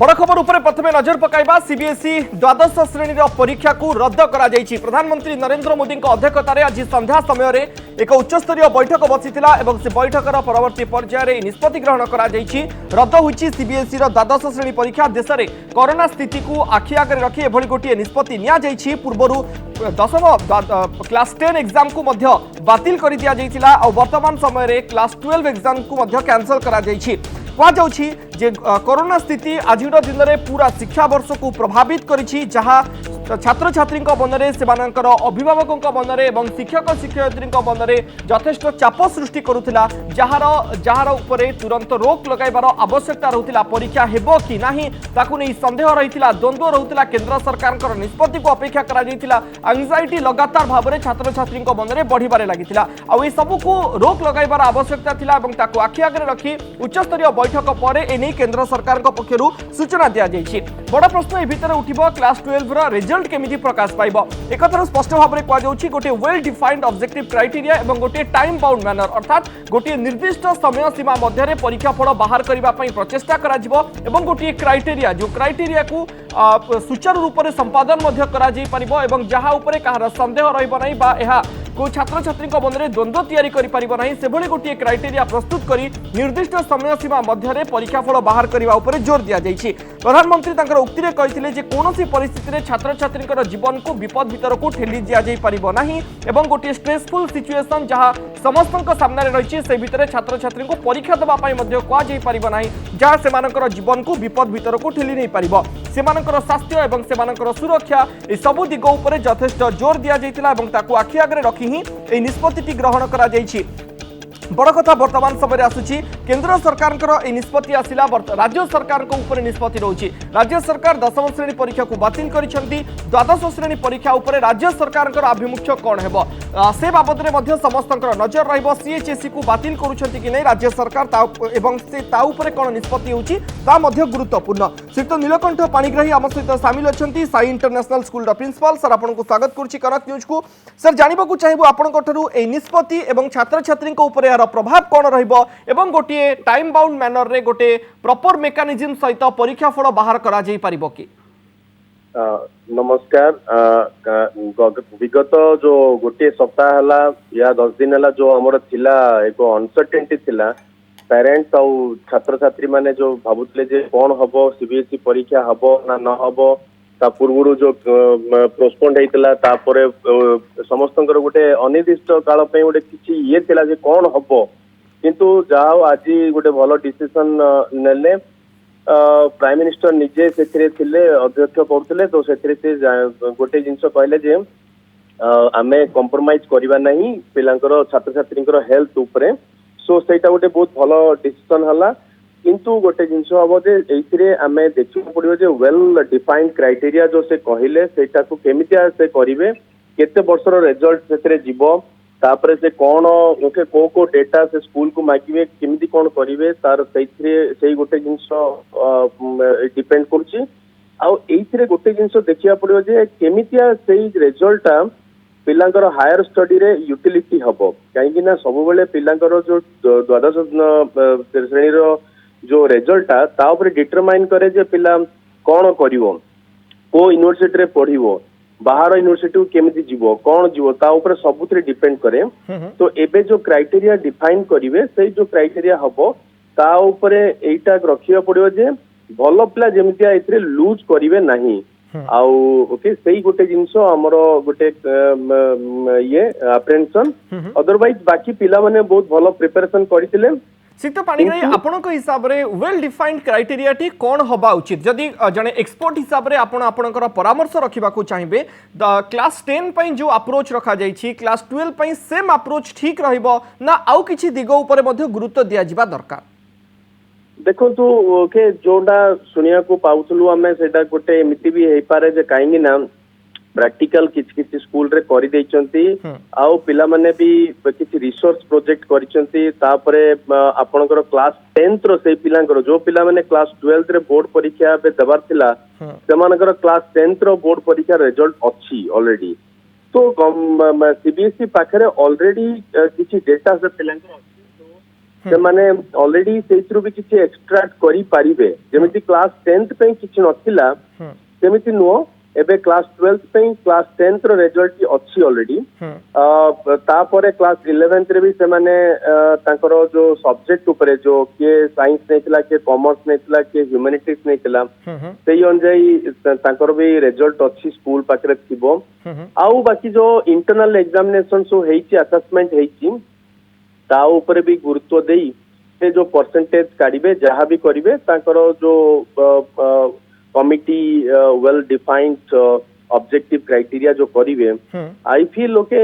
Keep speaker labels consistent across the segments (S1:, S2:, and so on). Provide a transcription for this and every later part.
S1: बड़ खबर उपरे प्रथमे नजर पकाइबा सीबीएसई द्वादश श्रेणी परीक्षा को रद्द करा जायछि। प्रधानमंत्री नरेंद्र मोदी अध्यक्षतार आज संध्या समय एक उच्चस्तरीय बैठक बसीथिला एवं से बैठकर परवर्ती पर्यायर निष्पत्ति ग्रहण करा जायछि। रद्द होइछि सीबीएसई द्वादश श्रेणी परीक्षा। देश में कोरोना स्थिति को आखि आगे रखी एभली गोटे निष्पत्ति निया जायछि। पूर्वरु दशम क्लास 10 एग्जाम को मध्य बातिल कर दिया जायतिला और वर्तमान समय क्लास 12 एग्जाम को मध्य कैंसल करा जायछि। कहुछि जे कोरोना स्थिति आज दिन में पूरा शिक्षा वर्ष को प्रभावित करिछि, जहाँ छात्र छात्री मन में से अभिभावकों मन में शिक्षक शिक्षयित्री मन में यथेष्ट चाप सृष्टि करुला, जार उपरे तुरंत रोक लगाइबार आवश्यकता रहुतिला। परीक्षा हेबो कि नाही ताकू नहीं संदेह रहितिला, द्वंद्व रहुतिला। केंद्र सरकार निष्पत्ति को अपेक्षा करा जायतिला। एंजाइटी लगातार भाव में छात्र छात्री मन में बढ़िबारे लागितिला। आ सबू को रोक लगाइबार आवश्यकता थिला एवं ताकू आखि आगे रखी उच्चस्तरीय बैठक पर एने केंद्र सरकार पक्षरु सूचना दिया जायछि। बड़ प्रश्न ए भितर उठिबो क्लास 12 रो रिजल्ट केमिति प्रकाश पाइबो। एक थर स्पष्ट भाव में कहुछि गोटे वेल डिफाइंड ऑब्जेक्टिव क्राइटेरिया एवं गोटे टाइम बाउंड मैनर, अर्थात गोटे निर्दिष्ट समय सीमा मध्य परीक्षा फल बाहर करने प्रचेषा करा एवं गोटे क्राइटेरिया जो क्राइटेरिया को सुचारू रूप से संपादन करा जहाँ उपरे कहार संदेह रहा को छात्र छात्री मन में द्वंद्व तैयारी से गोटे क्राइटेरिया प्रस्तुत करी निर्दिष्ट समय सीमा मध्य परीक्षा फल बाहर करने जोर दिया जायछि। प्रधानमंत्री तांकर उक्ति रे कहिथिले जे कोनोसी परिस्थिति रे छात्र छात्री जीवन को विपद भीतर को ठेली दिया जाई परिबो नाही एवं गोटे स्ट्रेसफुल सिचुएशन जहाँ समस्त सामने रही से भितर छात्र छात्री को परीक्षा देवा कह जाई परिबो नाही, जहाँ सेमानकर जीवन को विपद भीतर को ठेली नहीं पारिबो। सेमानकर स्वास्थ्य एवं सेमानकर सुरक्षा ए सबु दिग उपरे यथेष्ट जोर दिया जायतिला एवं ताकू आखि आगे रखी ही ए निष्पत्ति ग्रहण करा जायछि। बड़ कथा वर्तमान समय आसुची केंद्र सरकार निष्पत्ति आसिला राज्य सरकार ऊपर निष्पत्ति रोची। राज्य सरकार दशम श्रेणी परीक्षा को बातिल करिसेंती। द्वादश श्रेणी परीक्षा ऊपर राज्य सरकार आभिमुख्य कौन हेबो से बाबद में समस्त नजर रहिबो। सीएचएससी को बातिल करुछंती कि नहीं राज्य सरकार एवं से ता ऊपर कौन निष्पत्ति होची ता मध्य गुरुत्वपूर्ण। श्रीयुक्त नीलकंठ पाणिग्राही आम सहित सामिल अच्छा Sai international school principal. Sir आपको स्वागत करुच्ची कनक न्यूज को। सर जानवाक चाहिए आपंठू ए निष्पत्ति एवं छात्र छात्री प्रभाव कौन रहिबो एवं गोटे टाइम बाउंड मैनर रे गोटे प्रॉपर मेकानिज्म सहित परीक्षा फल बाहर करा जाई परिबो कि?
S2: नमस्कार। विगत जो गोटे सप्ताह हला या 10 दिन हला जो हमर थिला एक अनसर्टेनिटी थिला, पेरेंट्स और छात्र छात्री माने जो भाबुतले जे कोन हबो सीबीएसई परीक्षा हबो ना न हबो ता पूर्वरु जो पोस्टपोन्ड हेतिला तापरे समस्तंकर गोटे अनिर्दिष्ट काल पे गोटे किछि ये थिला जे कोन हबो, किंतु जाओ आज गोटे भलो डिसीजन नेले। प्राइम मिनिस्टर निजे से थिले अध्यक्ष करथिले तो से गोटे जिंस कहले जे आमे कंप्रोमाइज करबा नहीं पिलांकर छात्र छात्रींकर हेल्थ ऊपर। सो सेटा गोटे बहुत भलो डिसीजन हला, किंतु गोटे जिनस हम जे आमे देखा पड़ो जे वेल डिफाइंड क्राइटेरिया जो से कहले सेटा को केमितिया से करिवे, केते वर्षर रिजल्ट से जीवो, तापर से कौन ओके को डेटा से स्कूल को मागिवे केमिति कौन करिवे तार से गोटे जिनस डिपेंड करछि। आउ एइथिरे गोटे जिनस देखिया पड़ो जे केमितिया से रिजल्ट पिलांकर हायर स्टडी रे यूटिलिटी हबो, काहेकि ना सब बेले पिलांकर जो द्वादश श्रेणी रो जो रिजल्ट ता ऊपर डिटरमाइन करे जे पिला कौन करिवो, को यूनिवर्सिटी रे पढ़िवो, बाहर यूनिवर्सिटी केमिति जीवो, कौन जीवो ता ऊपर सबुथरे डिपेंड करे। तो एबे जो क्राइटेरिया डिफाइन करिवे से जो क्राइटेरिया हबो ता ऊपर एटा रखिया पड़ियो जे भलो पिला जेमितिया एथरे लूज करिवे नाही। आउ ओके सही गोटे जिनस हमर गोटे ये अप्रेंशन। अदरवाइज बाकी पिला माने बहुत भलो प्रिपरेशन करितिले।
S1: श्रीयुक्त पाणिग्राही आपनक हिसाब रे वेल डिफाइंड क्राइटेरिया टी कौन हबा उचित जदि जने एक्सपर्ट हिसाब रे आपनकर परामर्श रखिबा को चाहिए? क्लास 10 पई जो अप्रोच रखा जाइछि क्लास 12 पई सेम अप्रोच ठीक रहिबो ना आउ किछि दिग ऊपर मध्ये गुरुत्व दिया जिबा दरकार?
S2: देखो तो ओके जोडा सुनिया को पाउथलु हमें सेटा गोटे एमिति भी हेई पारे जे काहेकि ना प्रैक्टिकल किछि स्कूल रे करि दैचंती आउ पिला माने भी किछि रिसर्च प्रोजेक्ट करिसंती। तापरे आपनकर क्लास 10th रो से पिलांकर जो पिला माने क्लास 12th रे बोर्ड परीक्षा बे दबार थिला सेमानकर क्लास 10th रो बोर्ड परीक्षा रिजल्ट अछि ऑलरेडी। तो सीबीएसई पाखरे ऑलरेडी किछि डेटा से पिलांकर से माने ऑलरेडी सेइथरु भी किछि एक्सट्रैक्ट करि परिबे जेमिति क्लास 10th पे किछि नथिला सेमिति नो एबे क्लास 12th पे क्लास 10th रो रिजल्ट अछि ऑलरेडी तापरे क्लास 11th रे भी से माने तांकर जो सब्जेक्ट ऊपर जो के साइंस नेथिला के कॉमर्स नेथिला के ह्यूमैनिटीज नेथिला सेई अनजाई तांकर भी रिजल्ट अछि स्कूल पाकरे थिबो आउ बाकी जो इंटरनल एग्जामिनेशन सो हेछि असेसमेंट हेछि ता ऊपर भी गुरुत्व देई से जो परसेंटेज काढिबे जहां भी करिवे तांकर जो committee well defined objective criteria जो करिवे आई फील ओके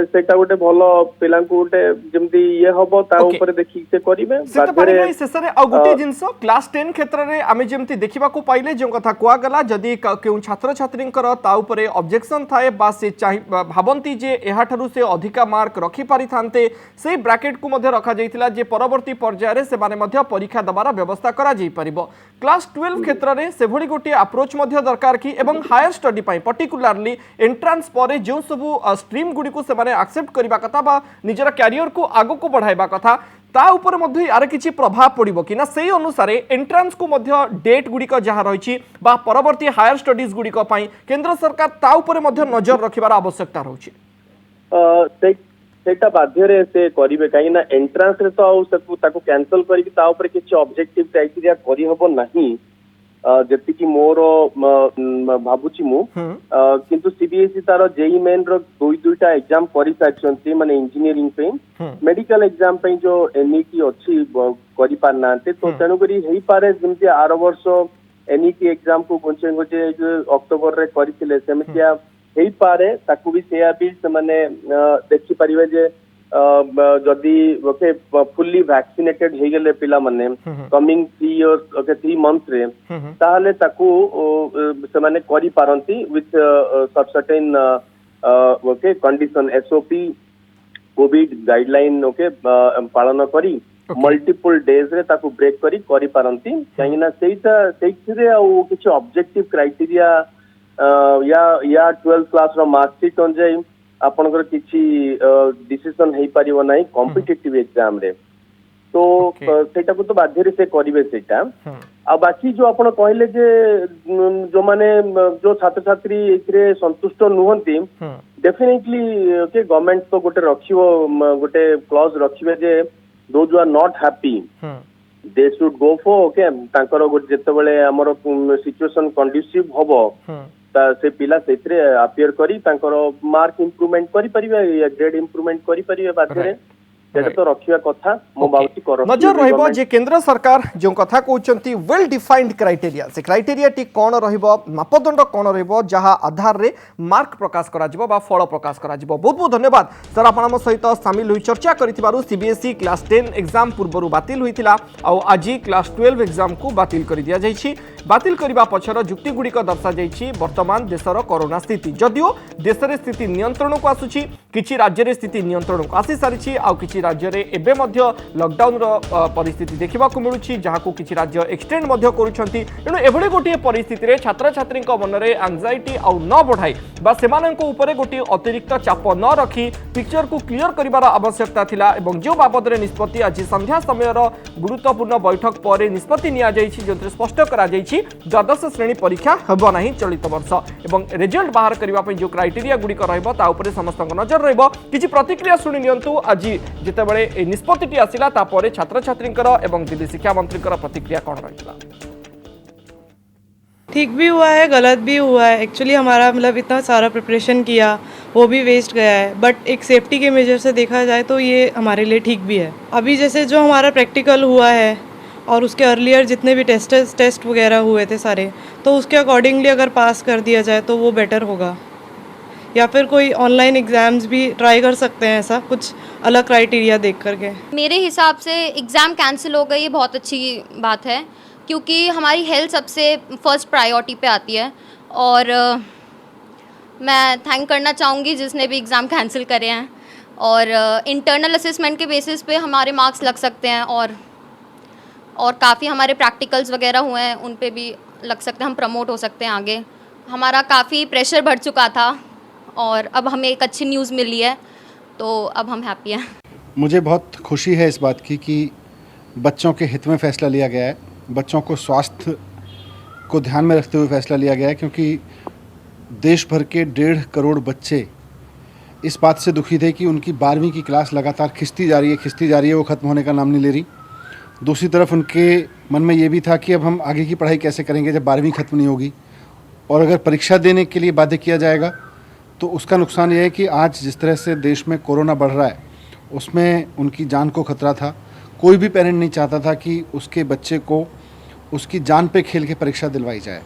S2: सेटा गोटे भलो पिला को गोटे जेमती ये हबो ता ऊपर देखि से करिवे
S1: बादरे सेसरे आ गुटे जिंसो क्लास 10 क्षेत्र रे आमे जेमती देखिबा को पाइले जो कथा कुआ गला जदी केउ छात्र छात्रींकर ता ऊपर ऑब्जेक्शन थाए बा से भाबंती जे एहा ठारू से अधिका मार्क रखि पारि थांते से ब्रैकेट को मध्ये रखा जाइतिला जे परवर्ती पर्याय रे से माने मध्ये परीक्षा दबार व्यवस्था करा जाई परिबो क्लास 12 क्षेत्र रे से भली गोटे अप्रोच मध्ये दरकार की एवं हायर स्टडी पाई पर्टिकुलरली एंट्रांस पर जो सब स्ट्रीम गुडी को से माने एक्सेप्ट करबा कथा बा निजर कैरियर को आगो को बढ़ाइबा कथा ता ऊपर मध्ये यार किछि प्रभाव पड़िबो कि ना सेही अनुसार एंट्रांस को मध्ये डेट गुडी को जहा रहिछि बा परवर्ती हायर स्टडीज गुडी को पाई केंद्र सरकार ता ऊपर मध्ये नजर रखिबार आवश्यकता रहउछि
S2: सेटा बाध्य रे से करिवे काई ना एंट्रांस रे तो आउ ताको कैंसिल करी ता ऊपर किछि ऑब्जेक्टिव क्राइटेरिया करि हबो नाही जति कि मोर भाबुची मु किंतु सीबीएसई तार जेई मेन रो दुईटा एग्जाम करि साक्षंती माने इंजीनियरिंग पे मेडिकल एग्जाम पे जो एनईटी अछि करि पारनाते तो तेनु करी हेई पारे जेमति आर वर्ष एनईटी एग्जाम को गोचे अक्टोबर रे करिथिले सेमितिया हेई पारे ताकू भी सेया भी से माने देखि परिवे जे जदि ओके फुल्ली वैक्सीनेटेड हे गेले पिला माने कमिंग 3 इयर्स ओके 3 मंथ रे ताहले ताकू से माने करि पारंती with certain okay condition SOP Covid guideline okay पालन करी मल्टीपल डेज रे ताकू ब्रेक करि पारंती काहे ना सेइथिरे आ किछ ऑब्जेक्टिव क्राइटेरिया या 12th क्लास रो मार्कशीट अनजाई आपनकर किछि डिसीजन हेई परिबो नाही कॉम्पिटिटिव एग्जाम रे तो सेटा को तो बाध्य रे से करिवे सेटा आ बाकी जो आपण कहले जे जो माने जो छात्र छात्री एकरे संतुष्ट नुहंती डेफिनेटली ओके गवर्नमेंट तो गोटे रखिवो गोटे क्लॉज रखिवे जे those who are not happy they should go for okay तांकर गोटे जेतेबेले हमर सिचुएशन कंडीसिव होबो से पिला सेतरे अपियर करी तांकर मार्क इंप्रूवमेंट करि परिबे या ग्रेड इंप्रूवमेंट करि परिबे बादरे सेटा तो रखिया कथा मो बाउती कर
S1: नजर रहइबो जे केंद्र सरकार जो कथा कहउचंती वेल डिफाइंड क्राइटेरिया से क्राइटेरिया टी कोन रहइबो मापदंड कोन रहइबो जहा आधार रे मार्क प्रकाश करा जिवो बा फल प्रकाश करा जिवो बहुत बहुत धन्यवाद सर आपण हम सहित शामिल होई चर्चा करिथिबारु सीबीएसई क्लास 10 एग्जाम पूर्वरु बातिल होइतिला आ आज क्लास 12 एग्जाम को बातिल करि दिया जाइछि बातिल करिबा पछर जुक्ति गुडी को दर्शा जाइछि वर्तमान देशर कोरोना स्थिति जदियो देशरे स्थिति नियंत्रण को आसुछि किछि राज्य रे स्थिति नियंत्रण को आसी सारिछि आ किछि राज्य रे एबे मध्य लॉकडाउन रो परिस्थिति देखिबा को मिलुछि जहा को किछि राज्य एक्सटेंड मध्य करूछंती एनु एभଳି गोटिए परिस्थिति रे छात्र छात्री को मन रे एंजाइटी आ न बढ़ाई बा सेमानन को ऊपर गोटिए अतिरिक्त चाप न रखी पिक्चर को क्लियर करिबार आवश्यकता थिला एवं जो बाबद रे निष्पत्ति आज संध्या समय रो गुरुत्वपूर्ण बैठक पर निष्पत्ति निया जाइछि जोंतरे स्पष्ट करा जाइछि द्वादश श्रेणी परीक्षा हेबो नाही चलित वर्ष एवं रिजल्ट बाहर करिबा पई जो क्राइटेरिया गुडी को रहइबो ता ऊपर समस्त नजर रहइबो किछि प्रतिक्रिया सुनि नियंतु आज जेतेबेले निष्पत्ति आसिला तापर छात्र छात्रींकर एवं दिल्ली शिक्षा मंत्रीकर प्रतिक्रिया कौन रहिला
S3: ठीक भी हुआ है गलत भी हुआ है एक्चुअली हमारा मतलब इतना सारा प्रिपरेशन किया वो भी वेस्ट गया है बट एक सेफ्टी के मेजर से देखा जाए तो ये हमारे लिए ठीक भी है अभी जैसे जो हमारा प्रैक्टिकल हुआ है और उसके अर्लियर जितने भी टेस्ट वगैरह हुए थे सारे तो उसके अकॉर्डिंगली अगर पास कर दिया जाए तो वो बेटर होगा या फिर कोई ऑनलाइन एग्ज़ाम्स भी ट्राई कर सकते हैं ऐसा कुछ अलग क्राइटेरिया देख करके
S4: मेरे हिसाब से एग्ज़ाम कैंसिल हो गई ये बहुत अच्छी बात है क्योंकि हमारी हेल्थ सबसे फर्स्ट प्रायोरिटी पे आती है और मैं थैंक करना चाहूँगी जिसने भी एग्ज़ाम कैंसिल करे हैं और इंटरनल असेसमेंट के बेसिस पे हमारे मार्क्स लग सकते हैं और काफ़ी हमारे प्रैक्टिकल्स वगैरह हुए हैं उन पे भी लग सकते हैं हम प्रमोट हो सकते हैं आगे हमारा काफ़ी प्रेशर बढ़ चुका था और अब हमें एक अच्छी न्यूज़ मिली है तो अब हम हैप्पी हैं
S5: मुझे बहुत खुशी है इस बात की कि बच्चों के हित में फ़ैसला लिया गया है, बच्चों को स्वास्थ्य को ध्यान में रखते हुए फ़ैसला लिया गया है, क्योंकि देश भर के 1.5 करोड़ बच्चे इस बात से दुखी थे कि उनकी 12वीं की क्लास लगातार खिंचती जा रही है, वो ख़त्म होने का नाम नहीं ले रही। दूसरी तरफ उनके मन में ये भी था कि अब हम आगे की पढ़ाई कैसे करेंगे जब 12वीं ख़त्म नहीं होगी, और अगर परीक्षा देने के लिए बाध्य किया जाएगा तो उसका नुकसान ये है कि आज जिस तरह से देश में कोरोना बढ़ रहा है उसमें उनकी जान को खतरा था। कोई भी पेरेंट नहीं चाहता था कि उसके बच्चे को उसकी जान पे खेल के परीक्षा दिलवाई जाए।